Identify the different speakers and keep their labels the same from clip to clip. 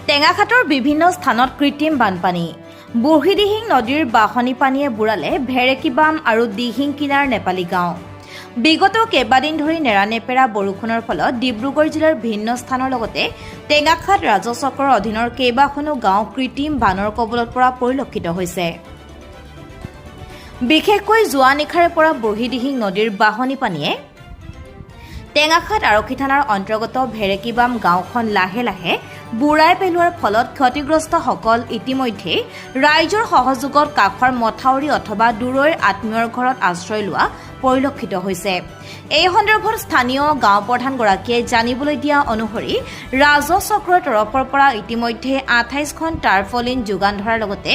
Speaker 1: টেঙাখাটৰ বিভিন্ন স্থানত কৃত্ৰিম বানপানী। বুঢ়ীদিহিং নদীৰ বাঢ়নী পানীয়ে বুৰালে ভেৰেকিবাম আৰু দিহিং কিনাৰ নেপালী গাঁও। বিগত কেইবাদিন ধৰি নেৰানেপেৰা বৰষুণৰ ফলত ডিব্ৰুগড় জিলাৰ ভিন্ন স্থানৰ লগতে টেঙাখাট ৰাজচক্ৰৰ অধীনৰ কেইবাখনো গাঁও কৃত্ৰিম বানৰ কবলত পৰা পৰিলক্ষিত হৈছে। বিশেষকৈ যোৱা নিশাৰে পৰা বুঢ়ীদিহিং নদীৰ বাঢ়নী পানীয়ে টেঙাখাট আৰক্ষী থানাৰ অন্তৰ্গত ভেৰেকিবাম গাঁওখন লাহে লাহে বুৰাই পেলোৱাৰ ফলত ক্ষতিগ্ৰস্তসকল ইতিমধ্যে ৰাইজৰ সহযোগত কাষৰ মথাউৰি অথবা দূৰৈৰ আত্মীয়ৰ ঘৰত আশ্ৰয় লোৱা পৰিলক্ষিত হৈছে। এই সন্দৰ্ভত স্থানীয় গাঁও প্ৰধানগৰাকীয়ে জানিবলৈ দিয়া অনুসৰি ৰাজচক্ৰৰ তৰফৰ পৰা ইতিমধ্যে 28খন টাৰ্পলিন যোগান ধৰাৰ লগতে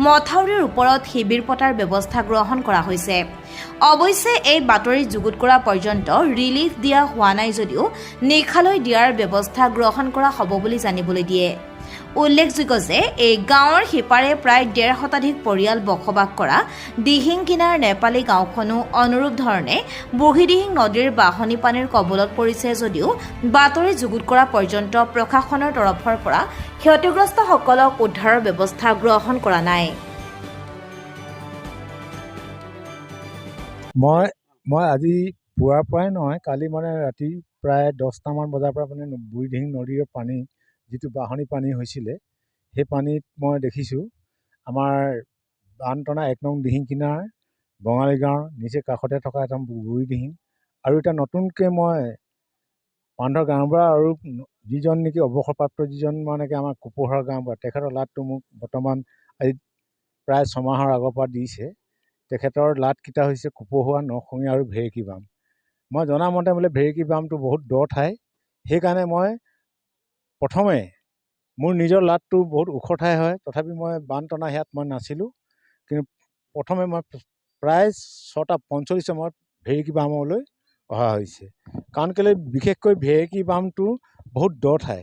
Speaker 1: মথাউৰিৰ ওপৰত শিবিৰ পতাৰ ব্যৱস্থা গ্ৰহণ কৰা হৈছে। অৱশ্যে এই বাতৰি যুগুত কৰা পৰ্যন্ত ৰিলিফ দিয়া হোৱা নাই যদিও নিশালৈ দিয়াৰ ব্যৱস্থা গ্ৰহণ কৰা হ'ব বুলি জানিবলৈ দিয়ে। উল্লেখযোগ্য যে এই গাঁৱৰ সিপাৰে প্ৰায় 1.5 শতাধিক পৰিয়াল বসবাস কৰা দিহিং কিনাৰ নেপালী গাঁওখনো অনুৰূপ ধৰণে বুঢ়ীদিহিং নদীৰ বাঢ়নী পানীৰ কবলত পৰিছে যদিও বাতৰি যুগুত কৰা পৰ্যন্ত প্ৰশাসনৰ তৰফৰ পৰা ক্ষতিগ্ৰস্তসকলক উদ্ধাৰৰ ব্যৱস্থা গ্ৰহণ কৰা নাই।
Speaker 2: মই আজি পুৱাৰ পৰাই নহয়, কালি মানে ৰাতি প্ৰায় 10টামান বজাৰ পৰা মানে বুঢ়ীদিহিং নদীৰ পানী যিটো বাঢ়নী পানী হৈছিলে, সেই পানীত মই দেখিছোঁ আমাৰ বানটনা 1 নং দিহিং কিনাৰ বঙালী গাঁৱৰ নিচেই কাষতে থকা এটা বুঢ়ীদিহিং আৰু এটা নতুনকৈ মই পান্ধৰ গাঁওবুঢ়া আৰু যিজন নেকি অৱসৰপ্ৰাপ্ত যিজন মানে আমাৰ কোপোহৰ গাঁওবুঢ়া, তেখেতৰ লাটটো মোক বৰ্তমান আজি প্ৰায় 6 মাহৰ আগৰ পৰা দিছে। তেখেতৰ লাটকেইটা হৈছে কোপোহোৱা, নৰসুঙি আৰু ভেৰেকিবাম। মই জনামতে বোলে ভেৰেকিবামটো বহুত দ ঠাই, সেইকাৰণে মই প্ৰথমে মোৰ নিজৰ লাটটো বহুত ওখ ঠাই হয়, তথাপি মই বানটনা সেয়াত মই নাছিলোঁ। কিন্তু প্ৰথমে মই প্ৰায় 6:45 সময়ত ভেৰেকিবামলৈ অহা হৈছে। কাৰণ কেলৈ বিশেষকৈ ভেৰেকিবামটো বহুত দ ঠাই,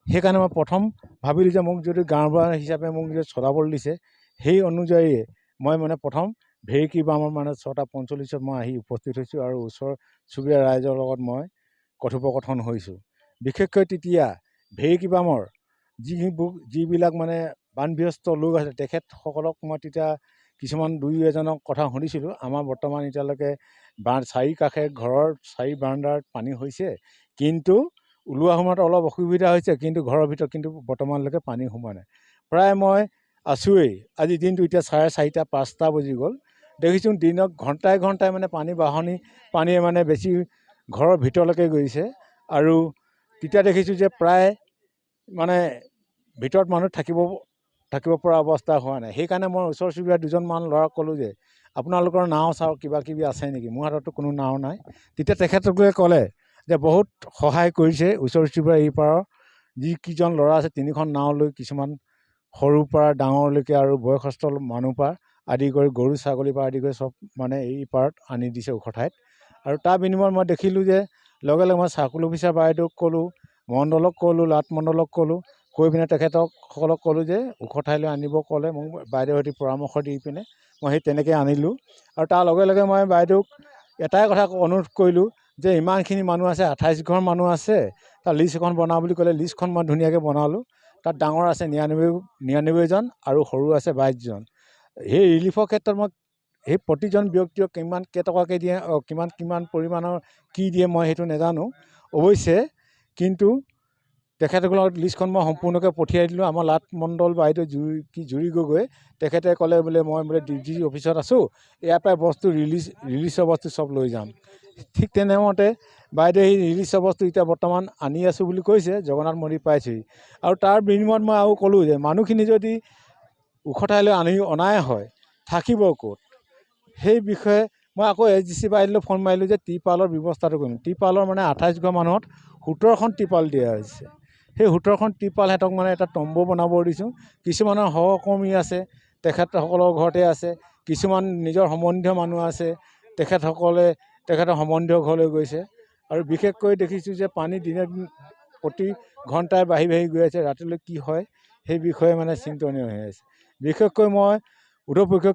Speaker 2: সেইকাৰণে মই প্ৰথম ভাবিলোঁ যে মোক যদি গাঁওবুঢ়া হিচাপে মোক যদি চলাবলৈ দিছে, সেই অনুযায়ী মই মানে প্ৰথম ভেৰেকিবামৰ মানে 6:45 মই আহি উপস্থিত হৈছোঁ আৰু ওচৰ চুবুৰীয়া ৰাইজৰ লগত মই কথোপকথন হৈছোঁ। বিশেষকৈ তেতিয়া ভেৰেকিবামৰ যিবিলাক মানে বানগ্ৰস্ত লোক আছে তেখেতসকলক মই তেতিয়া কিছুমান 2-এজনক কথা শুনিছিলোঁ। আমাৰ বৰ্তমান এতিয়ালৈকে 4 কাষে ঘৰৰ 4 বাৰাণ্ডাত পানী হৈছে, কিন্তু ওলোৱা সময়ত অলপ অসুবিধা হৈছে, কিন্তু ঘৰৰ ভিতৰত কিন্তু বৰ্তমানলৈকে পানী সোমোৱা নাই। প্ৰায় মই আছোঁৱেই, আজি দিনটো এতিয়া 4:30-5টা বাজি গ'ল। দেখিছোঁ দিনত ঘণ্টাই ঘণ্টাই মানে বাঢ়নী পানীয়ে মানে বেছি ঘৰৰ ভিতৰলৈকে গৈছে আৰু তেতিয়া দেখিছোঁ যে প্ৰায় মানে ভিতৰত মানুহ থাকিব পৰা অৱস্থা হোৱা নাই। সেইকাৰণে মই ওচৰ চুবুৰীয়া 2জনমান ল'ৰাক ক'লোঁ যে আপোনালোকৰ নাও চাও কিবা কিবি আছে নেকি, মোৰ হাততো কোনো নাও নাই। তেতিয়া তেখেতলোকে ক'লে যে বহুত সহায় কৰিছে ওচৰ চুবুৰীয়া এই পাৰৰ যিকেইজন ল'ৰা আছে 3খন নাও লৈ, কিছুমান সৰুৰ পৰা ডাঙৰলৈকে আৰু বয়সস্থ মানুহ পৰা আদি কৰি গৰু ছাগলীৰ পৰা আদি কৰি চব মানে এই পাৰত আনি দিছে ওখ ঠাইত। আৰু তাৰ বিনিময়ত মই দেখিলোঁ যে লগে লগে মই চাৰ্কুল অফিচাৰ বাইদেউক ক'লোঁ, মণ্ডলক ক'লোঁ, লাট মণ্ডলক ক'লোঁ, কৈ পিনে তেখেতসকলক ক'লোঁ যে ওখ ঠাইলৈ আনিব ক'লে। মোক বাইদেউৰ সৈতে পৰামৰ্শ দি পিনে মই সেই তেনেকৈ আনিলোঁ। আৰু তাৰ লগে লগে মই বাইদেউক এটাই কথা অনুৰোধ কৰিলোঁ যে ইমানখিনি মানুহ আছে, 28 ঘৰ মানুহ আছে, তাৰ লিষ্ট এখন বনাওঁ বুলি ক'লে। লিষ্টখন মই ধুনীয়াকৈ বনালোঁ। তাত ডাঙৰ আছে 99জন আৰু সৰু আছে 22জন। সেই ৰিলিফৰ ক্ষেত্ৰত মই সেই প্ৰতিজন ব্যক্তিক কেইটকাকৈ দিয়ে, কিমান পৰিমাণৰ কি দিয়ে মই সেইটো নাজানো অৱশ্যে, কিন্তু তেখেতসকলৰ লিষ্টখন মই সম্পূৰ্ণকৈ পঠিয়াই দিলোঁ। আমাৰ লাট মণ্ডল বাইদেউ জুৰি গগৈ তেখেতে ক'লে বোলে মই বোলে ডিজি অফিচত আছোঁ, ইয়াৰ পৰাই বস্তু ৰিলিজৰ বস্তু চব লৈ যাম। ঠিক তেনেমতে বাইদেৱে সেই ৰিলিজৰ বস্তু এতিয়া বৰ্তমান আনি আছোঁ বুলি কৈছে। জগন্নাথ মন্দিৰ পাইছেহি। আৰু তাৰ বিনিময়ত মই আৰু ক'লোঁ যে মানুহখিনি যদি ওখ ঠাইলৈ অনাই হয়, থাকিব ক'ত, সেই বিষয়ে মই আকৌ SDC বাইদেউলৈ ফোন মাৰিলোঁ যে ত্ৰিপালৰ ব্যৱস্থাটো কৰিম। ত্ৰিপালৰ মানে 28 ঘৰ মানুহত 17খন ত্ৰিপাল দিয়া হৈছে। সেই 17খন ত্ৰিপাল সিহঁতক মানে এটা তম্বু বনাব দিছোঁ। কিছুমানৰ সহকৰ্মী আছে, তেখেতসকলৰ ঘৰতে আছে, কিছুমান নিজৰ সম্বন্ধীয় মানুহ আছে, তেখেতৰ সম্বন্ধীয় ঘৰলৈ গৈছে। আৰু বিশেষকৈ দেখিছোঁ যে পানী দিনে প্ৰতি ঘণ্টাই বাঢ়ি গৈ আছে। ৰাতিলৈ কি হয় সেই বিষয়ে মানে চিন্তনীয় হৈ আছে। বিশেষকৈ মই উদ্ধপক্ষ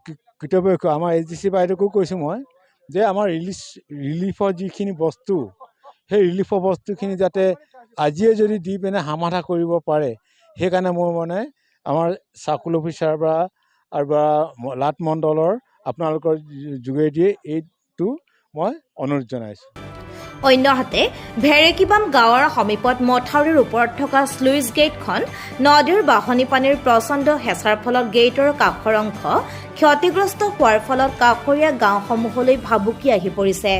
Speaker 2: কৃতপক্ষ আমাৰ SDC বাইদেউকো কৈছোঁ মই যে আমাৰ ৰিলিফৰ যিখিনি বস্তু, সেই ৰিলিফৰ বস্তুখিনি যাতে আজিয়ে যদি দি পিনে সমাধা কৰিব পাৰে, সেইকাৰণে মোৰ মানে আমাৰ চাৰ্কুল অফিচাৰ বা লাট মণ্ডলৰ আপোনালোকৰ যোগেদিয়ে এইটো মই অনুৰোধ জনাইছোঁ।
Speaker 1: অন্যহাতে ভেৰেকিবাম গাঁৱৰ সমীপত মথাউৰিৰ ওপৰত থকা শ্লুইচ গেটখন নদীৰ বাঢ়নী পানীৰ প্ৰচণ্ড হেঁচাৰ ফলত গেটৰ কাষৰ অংশ ক্ষতিগ্ৰস্ত হোৱাৰ ফলত কাষৰীয়া গাঁওসমূহলৈ ভাবুকি আহি পৰিছে।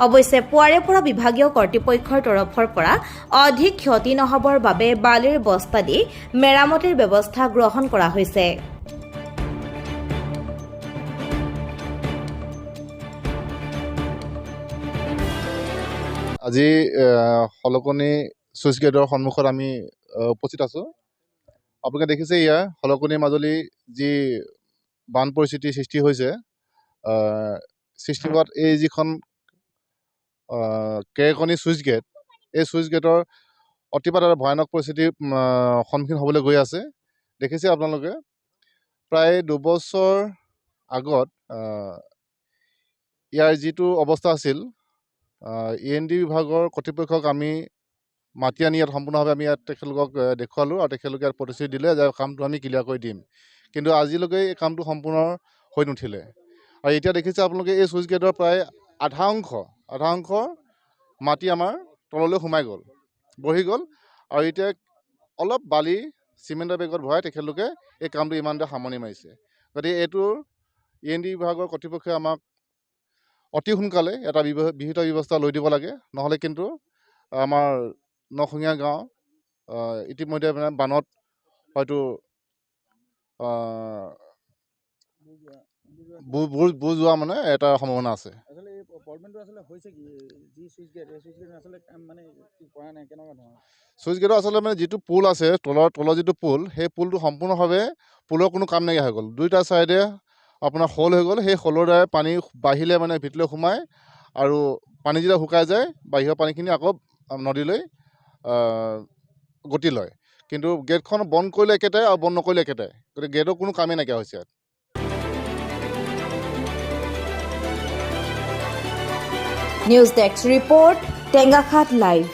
Speaker 1: অৱশ্যে পুৱাৰে পৰা বিভাগীয় কৰ্তৃপক্ষৰ তৰফৰ পৰা অধিক ক্ষতি নহবৰ বাবে বালিৰ বস্তা দি মেৰামতিৰ ব্যৱস্থা গ্ৰহণ কৰা হৈছে।
Speaker 3: আজি হলকনি চুইচ গেটৰ সন্মুখত আমি উপস্থিত আছোঁ। আপোনালোকে দেখিছে ইয়াৰ হলকনি মাজুলী যি বান পৰিস্থিতিৰ সৃষ্টি হৈছে, সৃষ্টি হোৱাত এই যিখন কেৰেকনি চুইচ গেট, এই চুইচ গেটৰ অতিপাত আৰু ভয়ানক পৰিস্থিতিৰ সন্মুখীন হ'বলৈ গৈ আছে। দেখিছে আপোনালোকে প্ৰায় 2 বছৰ আগত ইয়াৰ যিটো অৱস্থা আছিল, END বিভাগৰ কৰ্তৃপক্ষক আমি মাতি আনি ইয়াত সম্পূৰ্ণভাৱে আমি ইয়াত তেখেতলোকক দেখুৱালোঁ আৰু তেখেতলোকে ইয়াত প্ৰতিশ্ৰুতি দিলে যে কামটো আমি ক্লিয়াৰ কৰি দিম। কিন্তু আজিলৈকে এই কামটো সম্পূৰ্ণ হৈ নুঠিলে। আৰু এতিয়া দেখিছে আপোনালোকে এই চুইচ গেটৰ প্ৰায় আধা অংশ মাটি আমাৰ তললৈ সোমাই গ'ল, বহি গ'ল। আৰু এতিয়া অলপ বালি চিমেণ্টৰ বেগত ভৰাই তেখেতলোকে এই কামটো ইমানতে সামৰণি মাৰিছে। গতিকে এইটোৰ END বিভাগৰ কৰ্তৃপক্ষই আমাক অতি সোনকালে এটা বিহিত ব্যৱস্থা লৈ দিব লাগে, নহ'লে কিন্তু আমাৰ নসুঙীয়া গাঁও ইতিমধ্যে মানে বানত হয়তো বুৰ যোৱা মানে এটা সম্ভাৱনা আছে। চুইচ গেটৰ আচলতে মানে যিটো পুল আছে, তলৰ যিটো পুল, সেই পুলটো সম্পূৰ্ণভাৱে পুলৰ কোনো কাম নাইকিয়া হৈ গ'ল। দুইটা ছাইডে আপোনাৰ শ'ল হৈ গ'ল। সেই শ'লৰ দ্বাৰা পানী বাঢ়িলে মানে ভিতৰলৈ সোমায় আৰু পানী যেতিয়া শুকাই যায়, বাহিৰৰ পানীখিনি আকৌ নদীলৈ গতি লয়। কিন্তু গেটখন বন্ধ কৰিলে একেটাই আৰু বন্ধ নকৰিলে একেটাই। গতিকে গেটৰ কোনো কামেই নাইকিয়া হৈছে ইয়াত।
Speaker 1: News desk report, Tengakhat live.